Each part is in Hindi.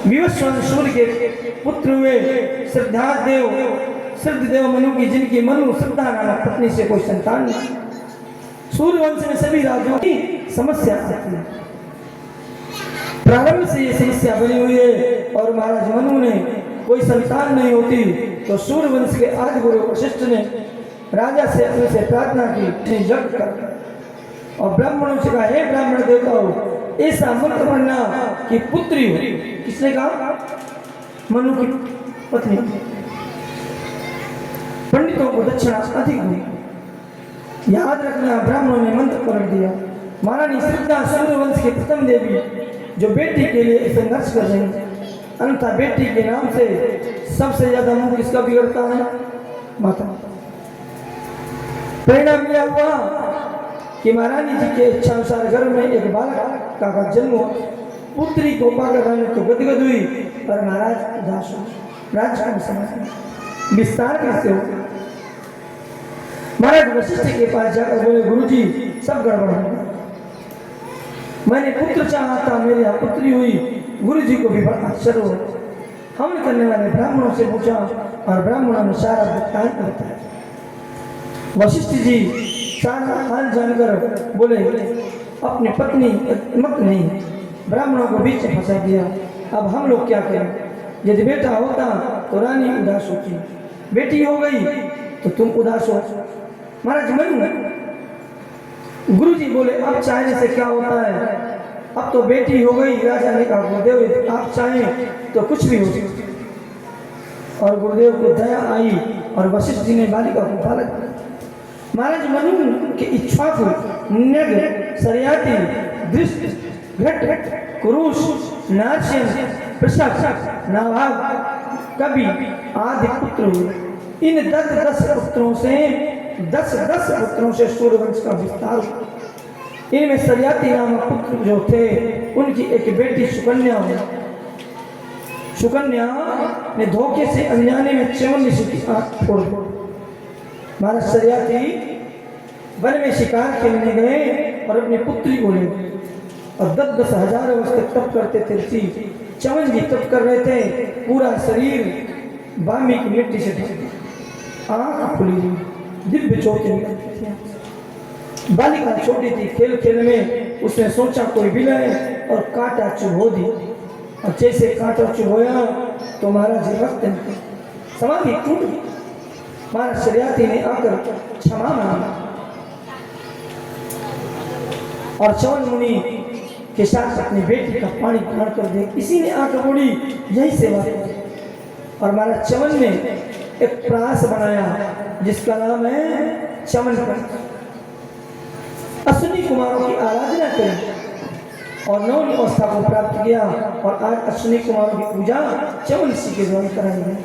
विवस्वान सूर्य के पुत्र हुए श्रद्धादेव मनु की, जिनकी मनु श्रद्धा नामक पत्नी से कोई संतान नहीं। सूर्यवंश में सभी राजाओं की समस्या आती है। प्रारंभ से ये समस्या बनी हुई है और महाराज मनु ने कोई संतान नहीं होती तो सूर्यवंश के आदि गुरु वशिष्ठ ने राजा से अपने से प्रार्थना की, यज्ञ कर और ब्राह्मणों से कहा, हे ब्राह्मण देवताओं, ऐसा मत बनना कि पुत्री हो। किसने कहा? मनु की पत्नी। पंडितों को दक्षिणा अधिक हुई। याद रखना, ब्राह्मणों ने मंत्र पलट दिया। महारानी श्रद्धा सूर्यवंश की प्रथम देवी जो बेटी के लिए संघर्ष कर रही है, अन्यथा बेटी के नाम से सबसे ज्यादा मुंह किसका बिगड़ता है? माता। परिणाम यह हुआ कि महारानी जी के इच्छा अनुसार घर में एक बालक का जन्म हुआ। पुत्री को पाकर रानी तो गदगद हुई, पर महाराज उदास हुए। राज्य का समझ विस्तार कैसे हो? महाराज वशिष्ठ के पास जाकर बोले, गुरुजी सब गड़बड़ हो गया। मैंने पुत्र चाहा था, मेरी यहाँ पुत्री हुई। गुरुजी को भी बड़ा आश्चर्य हुआ। हमने करने वाले ब्राह्मणों से पूछा और ब्राह्मणों ने सारा वृत्तांत बताया। वशिष्ठ जी सारा हाल जानकर बोले, अपनी पत्नी मत नहीं, ब्राह्मणों को बीच में फंसा दिया। अब हम लोग क्या करें? यदि बेटा होता तो रानी उदास होती, बेटी हो गई तो तुम उदास हो। महाराज मनु गुरुजी बोले, अब चाहने से क्या होता है? अब तो बेटी हो गई। राजा ने कहा, गुरुदेव आप चाहें तो कुछ भी हो सकता। और गुरुदेव को दया आई और वशिष्ठ जी ने बालिका को पाला। महाराज मनु की इच्छा को नग, सरयाती, दृष्ट, घट, कुरुष, नारसिंह, प्रशासक, नाभाग, कवि आदि पुत्र हुए। इन 10 पुत्रों से 10 पुत्रों से सूर्यवंश का विस्तार हुआ। इनमें सरयाती नामक पुत्र जो थे, उनकी एक बेटी सुकन्या हुई। सुकन्या ने धोखे से अनजाने में च्यवन ऋषि की आंख फोड़ दी। महाराज सरयाती वन में शिकार खेलने गए और अपनी पुत्री को ले गए और 10 हजार वर्ष तक तप करते थे। ऋषि च्यवन जी तप कर रहे थे, पूरा शरीर बामी की मिट्टी से ढक गया, आंख खुली हुई, दिव्य ज्योति निकलती थी। बालिका छोटी थी, खेल खेल में उसने सोचा कोई बिलाए और कांटा चुभो दी। और जैसे कांटा चुभोया तो महाराज रक्त निकले, समाधि टूट गई। महाराज शरियाती ने आकर क्षमा मांगा और च्यवन मुनि के साथ अपनी बेटी का पानी ग्रहण कर दिया। किसी ने आकर बोली, यही सेवा करें। और महाराज च्यवन ने एक प्रास बनाया जिसका नाम है च्यवन पंथ। अश्विनी कुमारों की आराधना करी और नौ अवस्था को प्राप्त किया। और आज अश्विनी कुमारों की पूजा च्यवन ऋषि के द्वारा कराई गई।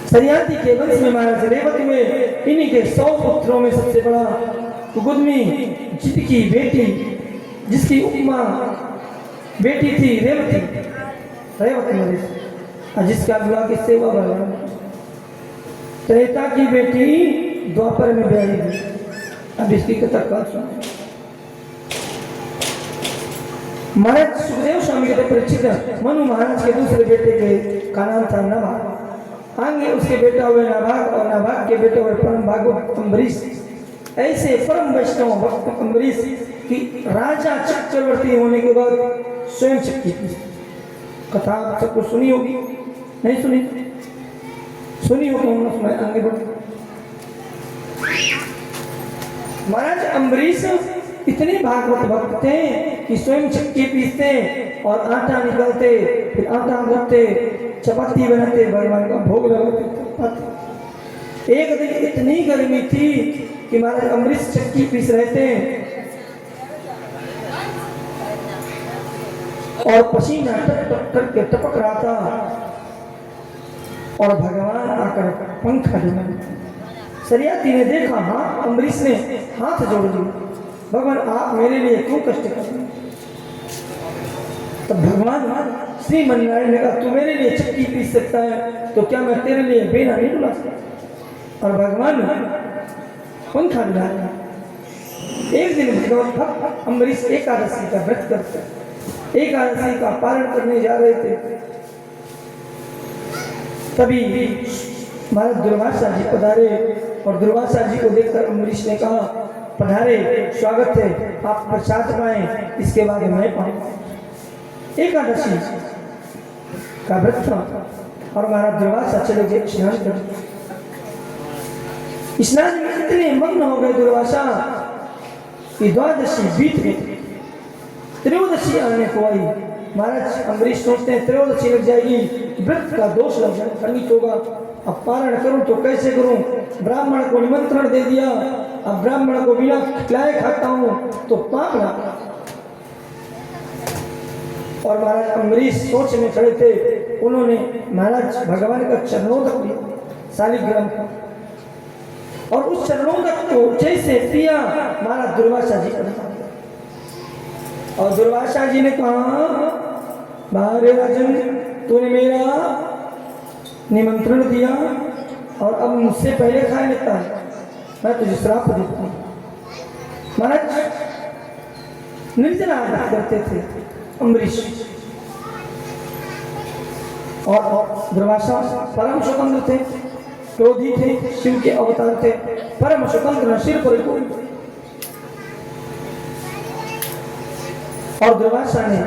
सरयाती के वंश में महाराज रेवत हुए। इन्हीं के 100 पुत्रों में सबसे बड़ा कुगुदमी, जिसकी बेटी, जिसकी उपमा बेटी थी रेवती नरेश, जिसका विवाह की सेवा भगवान। त्रेता की बेटी द्वापर में ब्याही हुई। अब इसकी कथा का सुनो। महाराज सुखदेव स्वामी के परिचित मनु महाराज के दूसरे बेटे के का नाम था नाभाग। आगे उसके बेटा हुए नाभाग और नाभाग के बेटे हुए परम भागवत अम्बरीश। ऐसे परम वैष्णव भक्त अम्बरीश की राजा चक्रवर्ती होने के बाद स्वयं शक्ति की कथा आप सबको सुनी होगी, नहीं सुनी? सुनी हो तो हम सुना, आगे बढ़ो। महाराज अम्बरीश इतने भागवत भक्त थे कि स्वयं चक्की पीसते और आटा निकालते, फिर आटा गूंथते, चपाती बनाते, भगवान का भोग लगाते। एक दिन इतनी गर्मी थी कि महाराज अम्बरीश चक्की पीस रहे थे और पसीना टप टप करके टपक रहा था और भगवान आकर पंखा डुलाए। सरयाती ने देखा, हाँ, अम्बरीश ने हाथ जोड़ दिए, भगवान आप मेरे लिए क्यों कष्ट कर रहे हैं? तब भगवान श्री नारायण ने कहा, तू मेरे लिए चक्की पीस सकता है तो क्या मैं तेरे लिए बेना नहीं डुला सकता? और भगवान पंखा डुलाया। एक दिन भगवान भक्त अम्बरीश एकादशी का व्रत करते एकादशी का पारण करने जा रहे थे, तभी महाराज दुर्वासा जी पधारे और दुर्वासा जी को देखकर अम्बरीश ने कहा, पधारे, स्वागत है, आप प्रसाद पाएं, इसके बाद मैं पाऊं। एकादशी का व्रत था और महाराज दुर्वासा चले गए स्नान करने। स्नान में इतने मग्न हो गए दुर्वासा कि द्वादशी बीत गई, त्रयोदशी आने को आई। महाराज अम्बरीश सोचते हैं त्रयोदशी लग जाएगी, व्रत का दोष लग जाएगा, खंडित होगा, अब पारण करूं तो कैसे करूं, ब्राह्मण को निमंत्रण दे दिया, अब ब्राह्मण को बिना खिलाए खाता हूं तो पाप लगा। और महाराज अम्बरीश सोच में खड़े थे, उन्होंने महाराज भगवान का चरणोदक लिया शालिग्राम का, और उस चरणोदक को जैसे पिया महाराज दुर्वासा जी का, और दुर्वासा जी ने कहा, बारे राजन, तूने मेरा निमंत्रण दिया और अब मुझसे पहले खा लेता है, मैं तुझे श्राप देता हूं। महाराज निर्जला आदत करते थे अम्बरीश, और दुर्वासा परम स्वतंत्र थे, क्रोधी थे, शिव के अवतार थे, परम स्वतंत्र, सिर पर कोई। और दुर्वासा ने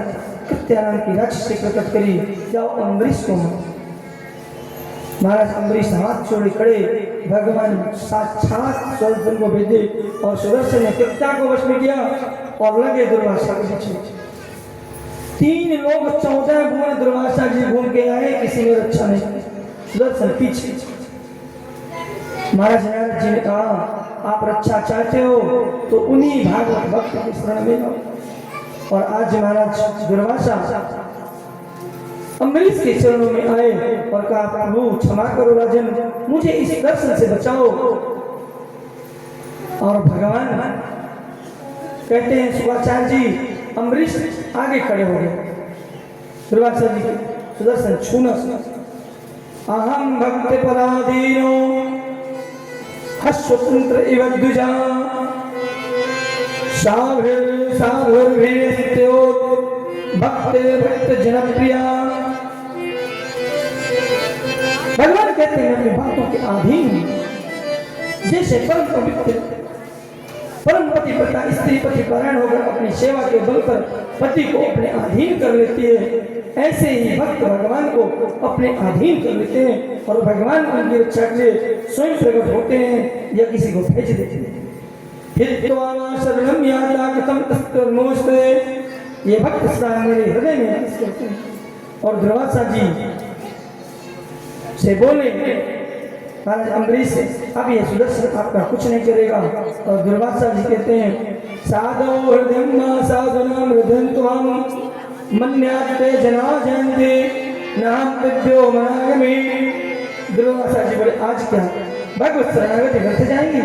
कृत्यानंद की राक्षसी प्रकट करी, जाओ अम्बरीश को मारो। महाराज अम्बरीश हाथ जोड़े खड़े, भगवान साक्षात सुदर्शन को भेजे और सुदर्शन ने कृत्या को वश में किया और लगे दुर्वासा के पीछे। 3 लोग 14 भुवन दुर्वासा जी घूम के आए, किसी ने रक्षा नहीं की, सुदर्शन पीछे। महाराज नारद जी ने कहा, आप रक्षा चाहते हो तो उन्हीं भागवत भक्त के शरण में जाओ। और आज महाराज दुर्वासा अम्बरीश के चरणों में आए और कहा, प्रभु क्षमा करो राजन, मुझे इस दर्शन से बचाओ। और भगवान कहते हैं, शुभाचार्य जी, अम्बरीश आगे खड़े हो गए, दुर्वासा जी सुदर्शन छूना, अहम भक्त पराधीनो हस्वतंत्र इव द्विजा भक्त जनप्रिया। भगवान कहते हैं अपने भक्तों के अधीन, जैसे परम पवित्र परम पतिव्रता स्त्री पति परायण होकर अपनी सेवा के बल पर पति को अपने अधीन कर लेती है, ऐसे ही भक्त भगवान को अपने अधीन कर लेते हैं और भगवान उनकी रक्षा के लिए स्वयं प्रकट होते हैं या किसी को भेज देते हैं। फिर तो शरणम यादाकतम तस्तमोस्ते, ये भक्त स्नान मेरे हृदय में वास करते हैं। और दुर्वासा जी से बोले महाराज अम्बरीश से, अब ये सुदर्शन आपका कुछ नहीं करेगा। और दुर्वासा जी कहते हैं, साधो हृदय साधुनाम हृदय त्वं मन्याते जना जयन्ते नाम दिव्यो मनागमे। दुर्वासा जी बोले, आज क्या भगवत शरणागति करते जाएंगे।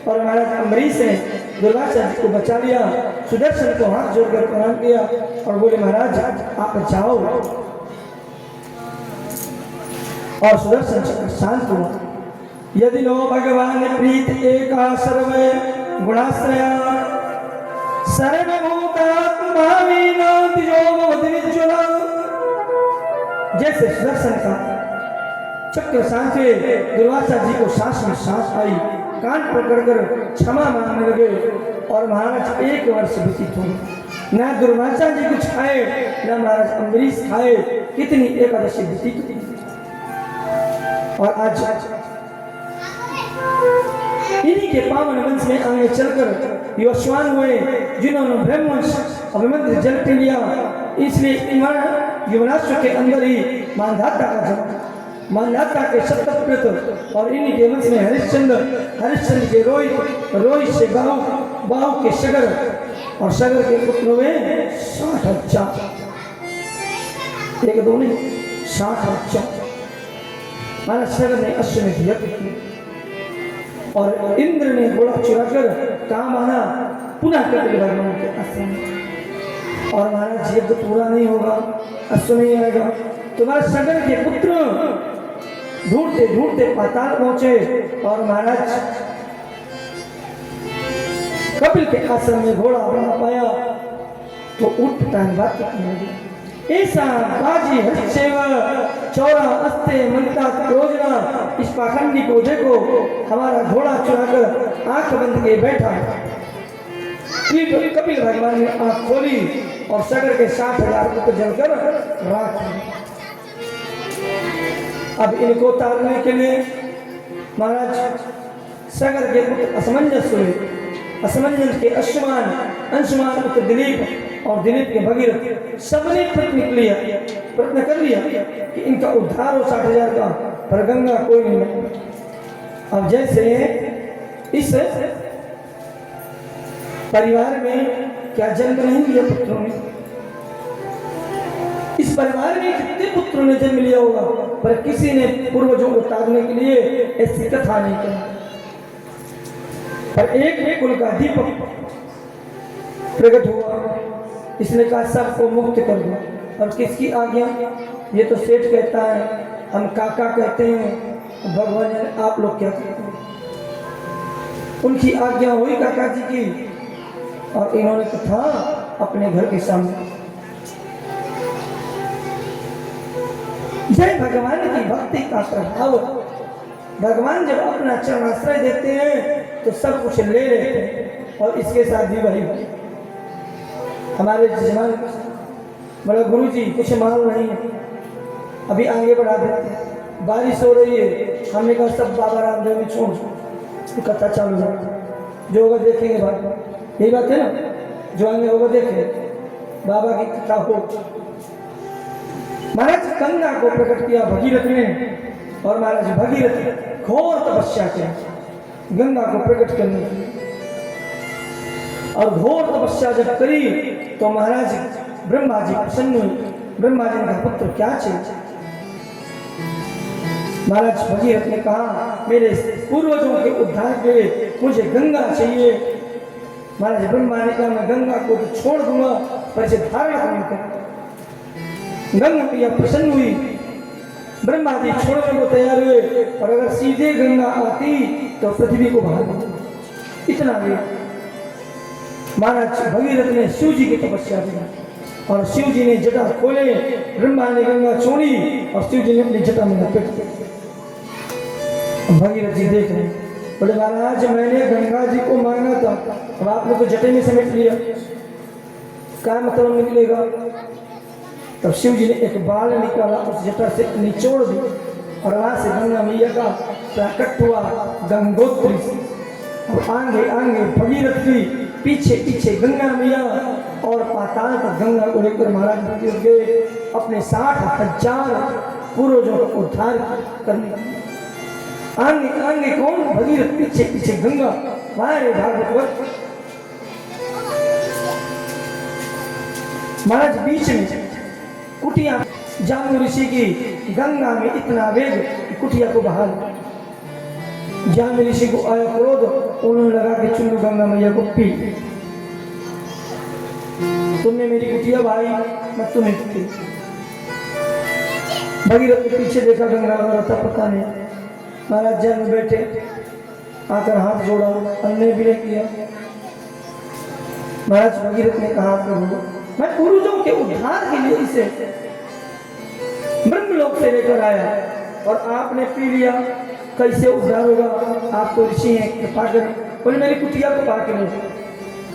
और महाराज अम्बरीश ने दुर्वासा जी को बचा लिया, सुदर्शन को हाथ जोड़कर प्रणाम किया और बोले, महाराज आप जाओ। और सुदर्शन शांत हुआ। यदि नो भगवान प्रीत एका सर्वे गुणाश्रया सर्वभूतात्मावीना तिजोगवद्विज्वला। जैसे सुदर्शन का चक्र शांत हुए, दुर्वासा जी को सांस में सांस आई, कान पकड़कर क्षमा मांगने लगे। और महाराज 1 वर्ष व्यतीत हो, न दुर्वासा जी कुछ खाए न महाराज अम्बरीश खाए, कितनी एकादशी व्यतीत हुई। और आज इन्हीं के पावन वंश में आगे चलकर योश्वान हुए, जिन्होंने ब्रह्मवंश अभिमंत्र जल पी लिया। इसलिए युवराष्ट्र के अंदर ही मानधाता का जन्म, मानधाता के शतव्रत, और इन्हीं के वंश में हरिश्चंद्र, हरिश्चंद्र के रोहित, रोहित से बाहु, बाहु के सगर, और सगर के पुत्र हुए 60,000, 1 2 नहीं 60,000। महाराज सगर ने अश्वमेध यज्ञ किया और इंद्र ने घोड़ा चुराकर काम आना पुनः कपिल भगवान के आश्रम में। और महाराज यज्ञ पूरा नहीं होगा, अश्व नहीं आएगा, तो महाराज सगर के पुत्र ढूंढते ढूंढते पाताल पहुंचे और महाराज कपिल के आश्रम में घोड़ा बना पाया। तो उठ पटांग बात करने लगी। ऐसा बाजी हरिसेव चौरा अस्ते मनता योजना, इस पाखंडी को देखो, हमारा घोड़ा चुराकर आंख बंद के बैठा। फिर कपिल भगवान ने आंख खोली और सगर के 60,000 पुत्र जलकर राख। अब इनको तारने के लिए महाराज सगर के पुत्र असमंजस हुए। असमंजस के अंशुमान पुत्र दिलीप और दिलीप के भगीरथ सबने प्रयत्न कर लिया कि इनका उद्धार हो 60,000 का, पर गंगा कोई नहीं। अब जैसे इस परिवार में क्या जन्म नहीं लिया पुत्रों ने, इस परिवार में कितने पुत्रों ने जन्म लिया होगा, पर किसी ने पूर्वजों को तारने के लिए ऐसी कथा नहीं की। पर एक कुल का दीपक प्रकट हुआ, इसने कहा सबको मुक्त कर दो। और किसकी आज्ञा? ये तो सेठ कहता है, हम काका कहते हैं, भगवान आप लोग क्या कहते हैं? उनकी आज्ञा हुई काका जी की, और इन्होंने कथा अपने घर के सामने। जय भगवान की भक्ति का प्रभाव। भगवान जब अपना चरणाश्रय देते हैं तो सब कुछ ले लेते हैं, और इसके साथ भी वही हमारे जजमान बोला गुरु जी कुछ माल नहीं है, अभी आगे बढ़ा देते हैं, बारिश हो रही है। हमने कहा सब बाबा रामदेव में छोड़ तो कथा चालू हो, जो होगा देखेंगे बाबा, यही बात है ना, जो आगे होगा देखेंगे बाबा की कथा हो। महाराज गंगा को प्रकट किया भगीरथ ने, और महाराज भगीरथ घोर तपस्या किया गंगा को प्रकट करने की। और घोर तपस्या जब करी तो महाराज ब्रह्मा जी प्रसन्न हुए। ब्रह्मा जी का पुत्र क्या चाहिए? महाराज भगीरथ ने कहा मेरे पूर्वजों के उद्धार के लिए मुझे गंगा चाहिए। महाराज ब्रह्मा ने कहा मैं गंगा को तो छोड़ दूंगा, पर इसे धारण करने का। गंगा प्रिया प्रसन्न हुई, ब्रह्मा जी छोड़ने को तैयार हुए, और अगर सीधे गंगा आती तो पृथ्वी को बहा देती। इतना भी महाराज भगीरथ ने शिव जी की तपस्या की, और शिव जी ने जटा खोले, ब्रह्मा ने गंगा छोड़ी और शिव जी ने अपनी जटा में लपेट दी। भगीरथ जी देख रहे, बोले महाराज मैंने गंगा जी को मांगा था, अब आपने तो जटे में समेट लिया, क्या मतलब निकलेगा? तब शिव जी ने एक बाल निकाला, उस जटा से निचोड़ दी, और वहां से गंगा मैया का प्रकट हुआ गंगोत्री से। और आगे आगे भगीरथ की, पीछे पीछे गंगा मैया, और पाताल पर गंगा को लेकर महाराज भगीरथ गए अपने 60,000 पूर्वजों का उद्धार करने। आगे आगे कौन? भगीरथ, पीछे पीछे गंगा। हमारे भागवत महाराज बीच में कुटिया, जामू ऋषि की गंगा में इतना वेग कि कुटिया को बहा लिया। जामू ऋषि को आया क्रोध, उन्होंने लगा के चुन्नू गंगा मैया को पी। तुमने मेरी कुटिया भाई, मैं तुम्हें पी। भगीरथ के पीछे देखा गंगा रहता पता नहीं। महाराज जल में बैठे, आकर हाथ जोड़ा, अन्य भी नहीं किया। महाराज भगीरथ ने कहा प्रभु मैं पूर्वजों के उद्धार के लिए इसे ब्रह्मलोक से लेकर आया, और आपने पी लिया, कैसे उद्धार होगा? आप तो ऋषि हैं, कृपा करें। बोले मेरी कुटिया को पा के ले।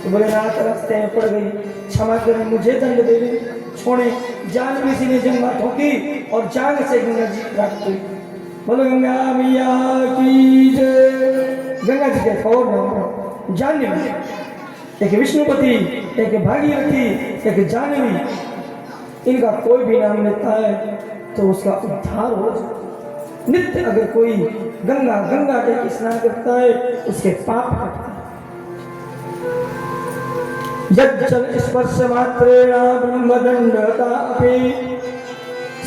तो बोले रात रास्ते में पड़ गई, क्षमा करें, मुझे दंड दे दें, छोड़े। जान ऋषि ने जंगा ठोकी और जान से गंगा जी प्राप्त हुई। बोलो गंगा मैया की जय। गंगा जी के और नाम जानवी, एक विष्णुपति, एक भागीरथी, एक जानवी, इनका कोई भी नाम लेता है तो उसका उद्धार हो जाता। नित्य अगर कोई गंगा गंगा के स्नान करता है उसके पाप हटते हैं। यज्जल स्पर्श मात्रेण ब्रह्मदंडतापि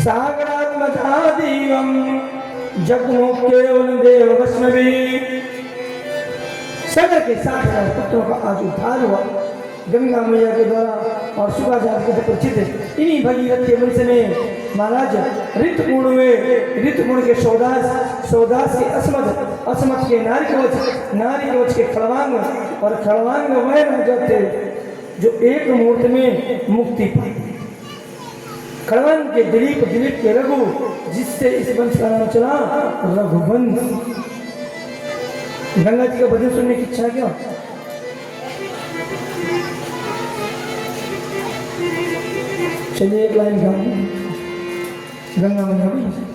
सागरात्मजादीवं जगमुख्येन देव वैष्णवी। सगर के 60,000 पुत्रों का आज उद्धार हुआ गंगा मैया के द्वारा, और शुभाचार्य के प्रचित इन्हीं भगीरथ के वंश में महाराज ऋतुगुण हुए। ऋतुगुण के सौदास के असमत के नारी कवच के खड़वांग, और खड़वांग वह राजा थे जो एक मुहूर्त में मुक्ति पाए। खड़वन के दिलीप, दिलीप के रघु, जिससे इस वंश का नाम चला रघुवंश। गंगा जी का भजन सुनने की इच्छा क्या? चलिए एक लाइन गा गंगा मैया।